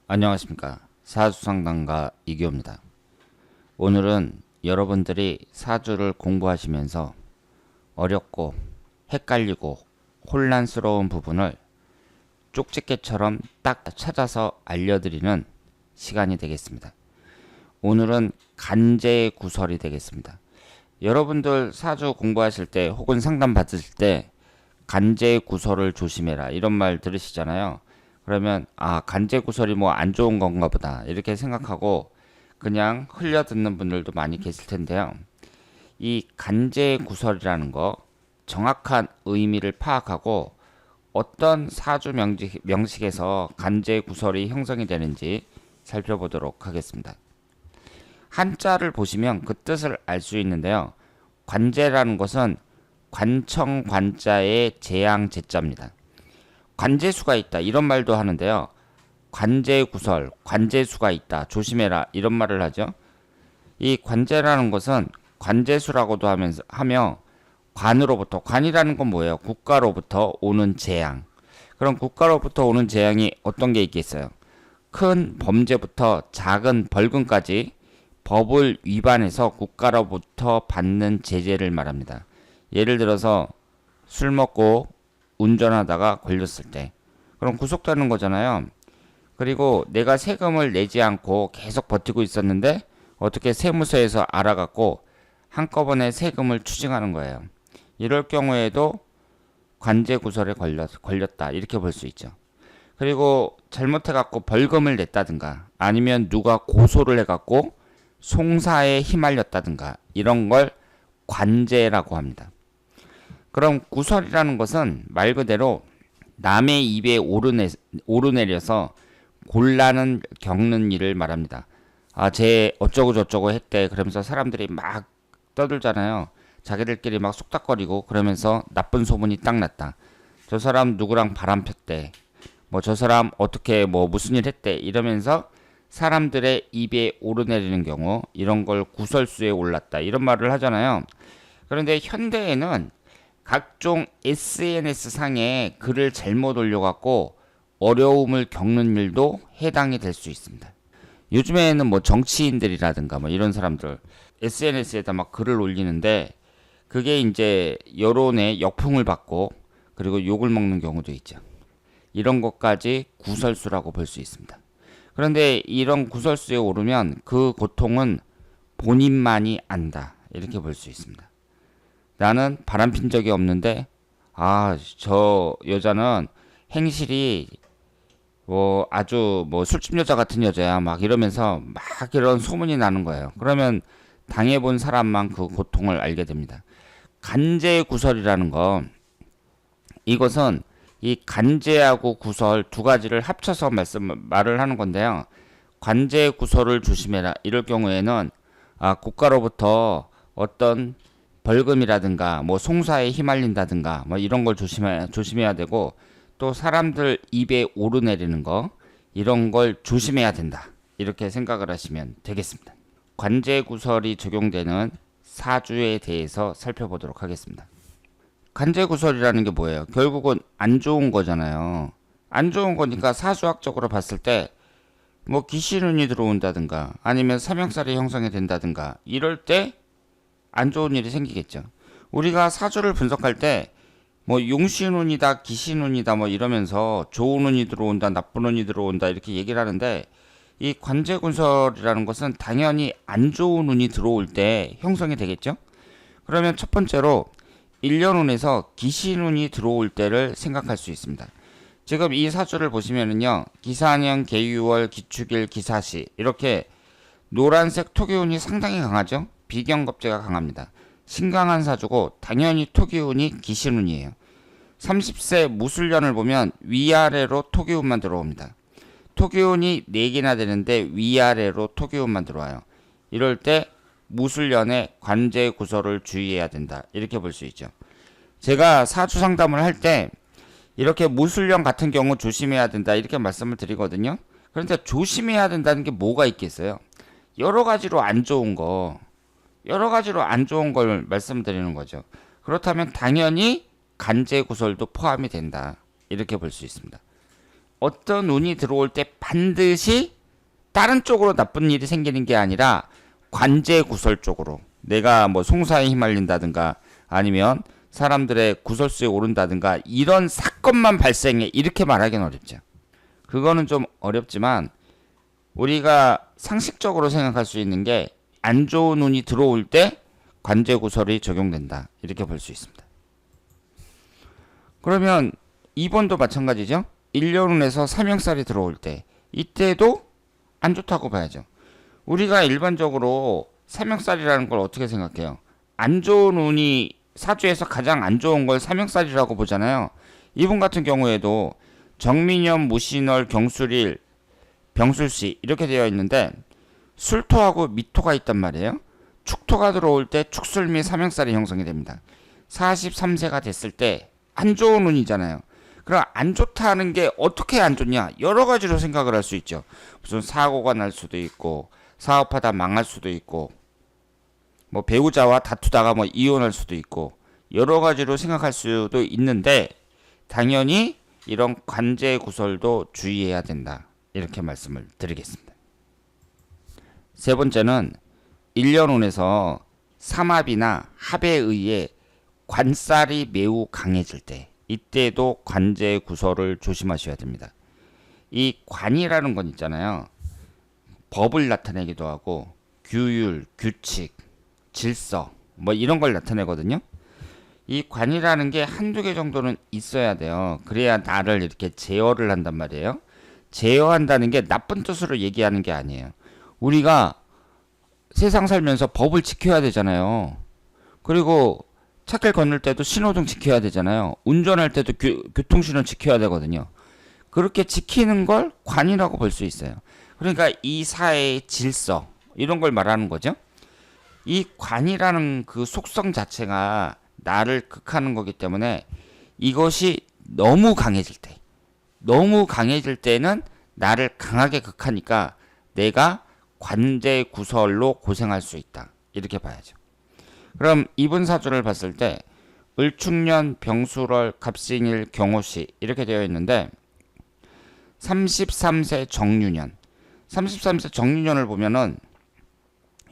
안녕하십니까. 사주상담가 이기호입니다. 오늘은 여러분들이 사주를 공부하시면서 어렵고 헷갈리고 혼란스러운 부분을 쪽집게처럼 딱 찾아서 알려드리는 시간이 되겠습니다. 오늘은 간제의 구설이 되겠습니다. 여러분들 사주 공부하실 때 혹은 상담 받으실 때 간제의 구설을 조심해라 이런 말 들으시잖아요. 그러면 간제 구설이 뭐 안 좋은 건가 보다 이렇게 생각하고 그냥 흘려 듣는 분들도 많이 계실 텐데요. 이 간제 구설이라는 거 정확한 의미를 파악하고 어떤 사주 명식에서 간제 구설이 형성이 되는지 살펴보도록 하겠습니다. 한자를 보시면 그 뜻을 알 수 있는데요. 관제라는 것은 관청 관자의 재양 제자입니다. 관제수가 있다 이런 말도 하는데요. 관제구설, 관제수가 있다 조심해라 이런 말을 하죠. 이 관제라는 것은 관제수라고도 하며 관으로부터, 관이라는 건 뭐예요? 국가로부터 오는 재앙. 그럼 국가로부터 오는 재앙이 어떤 게 있겠어요? 큰 범죄부터 작은 벌금까지 법을 위반해서 국가로부터 받는 제재를 말합니다. 예를 들어서 술 먹고 운전하다가 걸렸을 때 그럼 구속되는 거잖아요. 그리고 내가 세금을 내지 않고 계속 버티고 있었는데 어떻게 세무서에서 알아갖고 한꺼번에 세금을 추징하는 거예요. 이럴 경우에도 관제구설에 걸렸다 이렇게 볼 수 있죠. 그리고 잘못해갖고 벌금을 냈다든가 아니면 누가 고소를 해갖고 송사에 휘말렸다든가 이런 걸 관제라고 합니다. 그럼 구설이라는 것은 말 그대로 남의 입에 오르내려서 곤란을 겪는 일을 말합니다. 쟤 어쩌고 저쩌고 했대 그러면서 사람들이 막 떠들잖아요. 자기들끼리 막 속닥거리고 그러면서 나쁜 소문이 딱 났다. 저 사람 누구랑 바람 폈대. 뭐 저 사람 어떻게 뭐 무슨 일 했대 이러면서 사람들의 입에 오르내리는 경우 이런 걸 구설수에 올랐다 이런 말을 하잖아요. 그런데 현대에는 각종 SNS 상에 글을 잘못 올려갖고 어려움을 겪는 일도 해당이 될 수 있습니다. 요즘에는 뭐 정치인들이라든가 뭐 이런 사람들 SNS에다 막 글을 올리는데 그게 이제 여론의 역풍을 받고 그리고 욕을 먹는 경우도 있죠. 이런 것까지 구설수라고 볼 수 있습니다. 그런데 이런 구설수에 오르면 그 고통은 본인만이 안다 이렇게 볼 수 있습니다. 나는 바람핀 적이 없는데 저 여자는 행실이 뭐 아주 뭐 술집 여자 같은 여자야 막 이러면서 막 이런 소문이 나는 거예요. 그러면 당해본 사람만 그 고통을 알게 됩니다. 간제 구설이라는 거 이것은 이 간제하고 구설 두 가지를 합쳐서 말을 하는 건데요. 관제 구설을 조심해라 이럴 경우에는 국가로부터 어떤 벌금이라든가 뭐 송사에 휘말린다든가 뭐 이런 걸 조심해야 되고 또 사람들 입에 오르내리는 거 이런 걸 조심해야 된다 이렇게 생각을 하시면 되겠습니다. 관제구설이 적용되는 사주에 대해서 살펴보도록 하겠습니다. 관제구설이라는 게 뭐예요? 결국은 안 좋은 거잖아요. 안 좋은 거니까 사주학적으로 봤을 때 뭐 기신운이 들어온다든가 아니면 삼형살이 형성이 된다든가 이럴 때 안 좋은 일이 생기겠죠. 우리가 사주를 분석할 때 뭐 용신운이다 기신운이다 뭐 이러면서 좋은 운이 들어온다 나쁜 운이 들어온다 이렇게 얘기를 하는데 이 관제군설이라는 것은 당연히 안 좋은 운이 들어올 때 형성이 되겠죠. 그러면 첫 번째로 1년운에서 기신운이 들어올 때를 생각할 수 있습니다. 지금 이 사주를 보시면은요 기사년 계유월 기축일 기사시 이렇게 노란색 토기운이 상당히 강하죠. 비경겁제가 강합니다. 신강한 사주고 당연히 토기운이 기신운이에요. 30세 무술년을 보면 위아래로 토기운만 들어옵니다. 토기운이 4개나 되는데 위아래로 토기운만 들어와요. 이럴 때 무술년에 관제 구설을 주의해야 된다 이렇게 볼 수 있죠. 제가 사주 상담을 할 때 이렇게 무술년 같은 경우 조심해야 된다 이렇게 말씀을 드리거든요. 그런데 조심해야 된다는 게 뭐가 있겠어요? 여러 가지로 안 좋은 걸 말씀드리는 거죠. 그렇다면 당연히 간제 구설도 포함이 된다 이렇게 볼 수 있습니다. 어떤 운이 들어올 때 반드시 다른 쪽으로 나쁜 일이 생기는 게 아니라 관제 구설 쪽으로, 내가 뭐 송사에 휘말린다든가 아니면 사람들의 구설수에 오른다든가 이런 사건만 발생해, 이렇게 말하기는 어렵죠. 그거는 좀 어렵지만 우리가 상식적으로 생각할 수 있는 게 안 좋은 운이 들어올 때 관제 구설이 적용된다, 이렇게 볼 수 있습니다. 그러면 2번도 마찬가지죠. 1년운에서 사명살이 들어올 때, 이때도 안 좋다고 봐야죠. 우리가 일반적으로 사명살이라는 걸 어떻게 생각해요? 안 좋은 운이 사주에서 가장 안 좋은 걸 사명살이라고 보잖아요. 이분 같은 경우에도 정민년, 무신월, 경술일, 병술시 이렇게 되어 있는데 술토하고 미토가 있단 말이에요. 축토가 들어올 때 축술미 사명살이 형성이 됩니다. 43세가 됐을 때 안 좋은 운이잖아요. 그럼 안 좋다는 게 어떻게 안 좋냐? 여러 가지로 생각을 할 수 있죠. 무슨 사고가 날 수도 있고, 사업하다 망할 수도 있고, 뭐 배우자와 다투다가 뭐 이혼할 수도 있고, 여러 가지로 생각할 수도 있는데 당연히 이런 관제 구설도 주의해야 된다, 이렇게 말씀을 드리겠습니다. 세 번째는 1년운에서 삼합이나 합에 의해 관살이 매우 강해질 때, 이때도 관제 구설을 조심하셔야 됩니다. 이 관이라는 건 있잖아요. 법을 나타내기도 하고 규율, 규칙, 질서 뭐 이런 걸 나타내거든요. 이 관이라는 게 한두 개 정도는 있어야 돼요. 그래야 나를 이렇게 제어를 한단 말이에요. 제어한다는 게 나쁜 뜻으로 얘기하는 게 아니에요. 우리가 세상 살면서 법을 지켜야 되잖아요. 그리고 차길 건널 때도 신호등 지켜야 되잖아요. 운전할 때도 교통신호 지켜야 되거든요. 그렇게 지키는 걸 관이라고 볼 수 있어요. 그러니까 이 사회의 질서, 이런 걸 말하는 거죠. 이 관이라는 그 속성 자체가 나를 극하는 거기 때문에 이것이 너무 강해질 때는 나를 강하게 극하니까 내가 관제 구설로 고생할 수 있다, 이렇게 봐야죠. 그럼 이분 사주를 봤을 때 을축년, 병술월, 갑신일, 경호시 이렇게 되어 있는데 33세 정유년, 33세 정유년을 보면은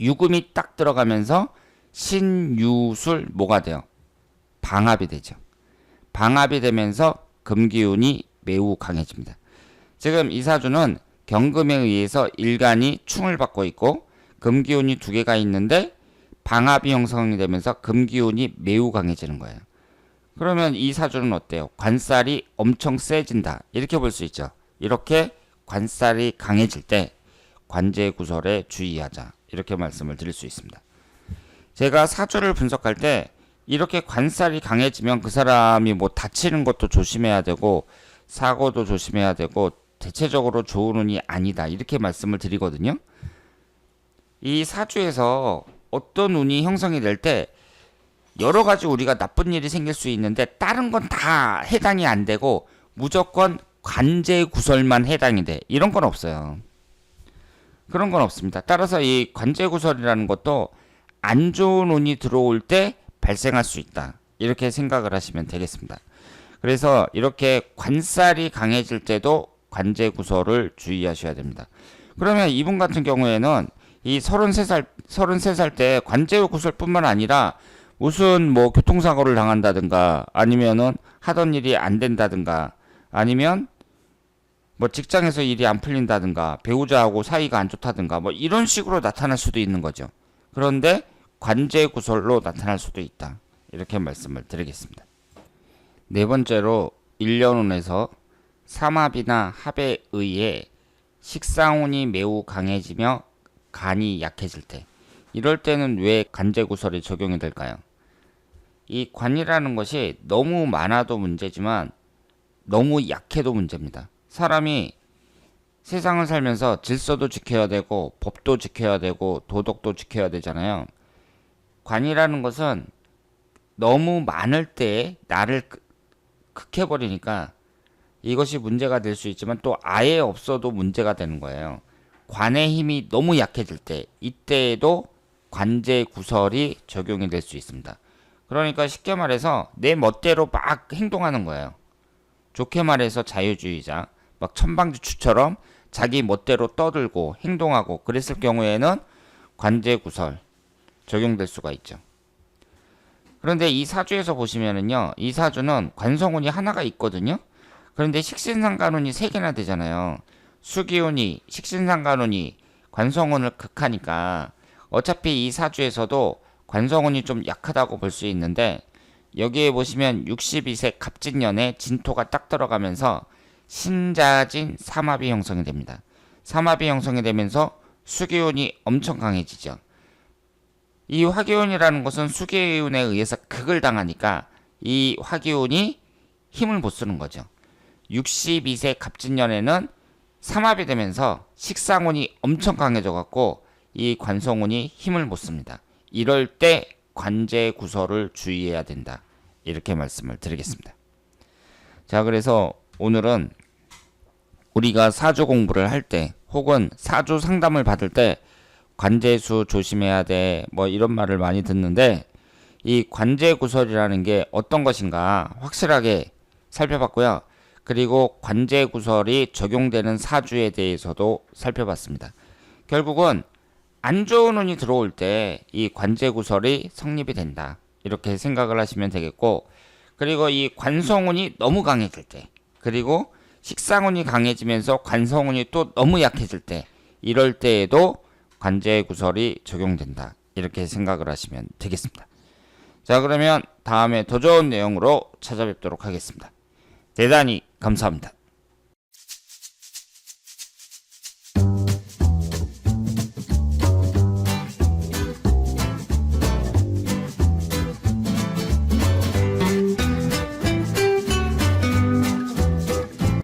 유금이 딱 들어가면서 신유술 뭐가 돼요? 방합이 되죠. 방합이 되면서 금기운이 매우 강해집니다. 지금 이 사주는 경금에 의해서 일간이 충을 받고 있고 금기운이 두 개가 있는데 방합이 형성이 되면서 금기운이 매우 강해지는 거예요. 그러면 이 사주는 어때요? 관살이 엄청 세진다, 이렇게 볼 수 있죠. 이렇게 관살이 강해질 때 관제 구설에 주의하자, 이렇게 말씀을 드릴 수 있습니다. 제가 사주를 분석할 때 이렇게 관살이 강해지면 그 사람이 뭐 다치는 것도 조심해야 되고 사고도 조심해야 되고 대체적으로 좋은 운이 아니다, 이렇게 말씀을 드리거든요. 이 사주에서 어떤 운이 형성이 될 때 여러 가지 우리가 나쁜 일이 생길 수 있는데 다른 건 다 해당이 안 되고 무조건 관제 구설만 해당이 돼, 이런 건 없어요. 그런 건 없습니다. 따라서 이 관제 구설이라는 것도 안 좋은 운이 들어올 때 발생할 수 있다, 이렇게 생각을 하시면 되겠습니다. 그래서 이렇게 관살이 강해질 때도 관제 구설을 주의하셔야 됩니다. 그러면 이분 같은 경우에는 이 33살 때 관제 구설뿐만 아니라 무슨 뭐 교통사고를 당한다든가 아니면은 하던 일이 안 된다든가 아니면 뭐 직장에서 일이 안 풀린다든가 배우자하고 사이가 안 좋다든가 뭐 이런 식으로 나타날 수도 있는 거죠. 그런데 관제 구설로 나타날 수도 있다, 이렇게 말씀을 드리겠습니다. 네 번째로 1년운에서 삼합이나 합에 의해 식상운이 매우 강해지며 간이 약해질 때, 이럴 때는 왜 관제 구설이 적용이 될까요? 이 관이라는 것이 너무 많아도 문제지만 너무 약해도 문제입니다. 사람이 세상을 살면서 질서도 지켜야 되고 법도 지켜야 되고 도덕도 지켜야 되잖아요. 관이라는 것은 너무 많을 때 나를 극해버리니까 이것이 문제가 될 수 있지만 또 아예 없어도 문제가 되는 거예요. 관의 힘이 너무 약해질 때, 이때에도 관제 구설이 적용이 될 수 있습니다. 그러니까 쉽게 말해서 내 멋대로 막 행동하는 거예요. 좋게 말해서 자유주의자, 막 천방지축처럼 자기 멋대로 떠들고 행동하고 그랬을 경우에는 관제구설 적용될 수가 있죠. 그런데 이 사주에서 보시면은요, 이 사주는 관성운이 하나가 있거든요. 그런데 식신상간운이 3개나 되잖아요. 수기운이, 식신상간운이 관성운을 극하니까 어차피 이 사주에서도 관성운이 좀 약하다고 볼 수 있는데, 여기에 보시면 62세 갑진년에 진토가 딱 들어가면서 신자진 삼합이 형성이 됩니다. 삼합이 형성이 되면서 수기운이 엄청 강해지죠. 이 화기운이라는 것은 수기운에 의해서 극을 당하니까 이 화기운이 힘을 못 쓰는 거죠. 62세 갑진년에는 삼합이 되면서 식상운이 엄청 강해져 갖고 이 관성운이 힘을 못 씁니다. 이럴 때 관제구설을 주의해야 된다. 이렇게 말씀을 드리겠습니다. 자, 그래서 오늘은 우리가 사주 공부를 할 때 혹은 사주 상담을 받을 때 관제수 조심해야 돼, 뭐 이런 말을 많이 듣는데, 이 관제구설이라는 게 어떤 것인가 확실하게 살펴봤고요. 그리고 관제구설이 적용되는 사주에 대해서도 살펴봤습니다. 결국은 안 좋은 운이 들어올 때 이 관제구설이 성립이 된다. 이렇게 생각을 하시면 되겠고, 그리고 이 관성운이 너무 강해질 때, 그리고 식상운이 강해지면서 관성운이 또 너무 약해질 때, 이럴 때에도 관제구설이 적용된다. 이렇게 생각을 하시면 되겠습니다. 자, 그러면 다음에 더 좋은 내용으로 찾아뵙도록 하겠습니다. 대단히 감사합니다.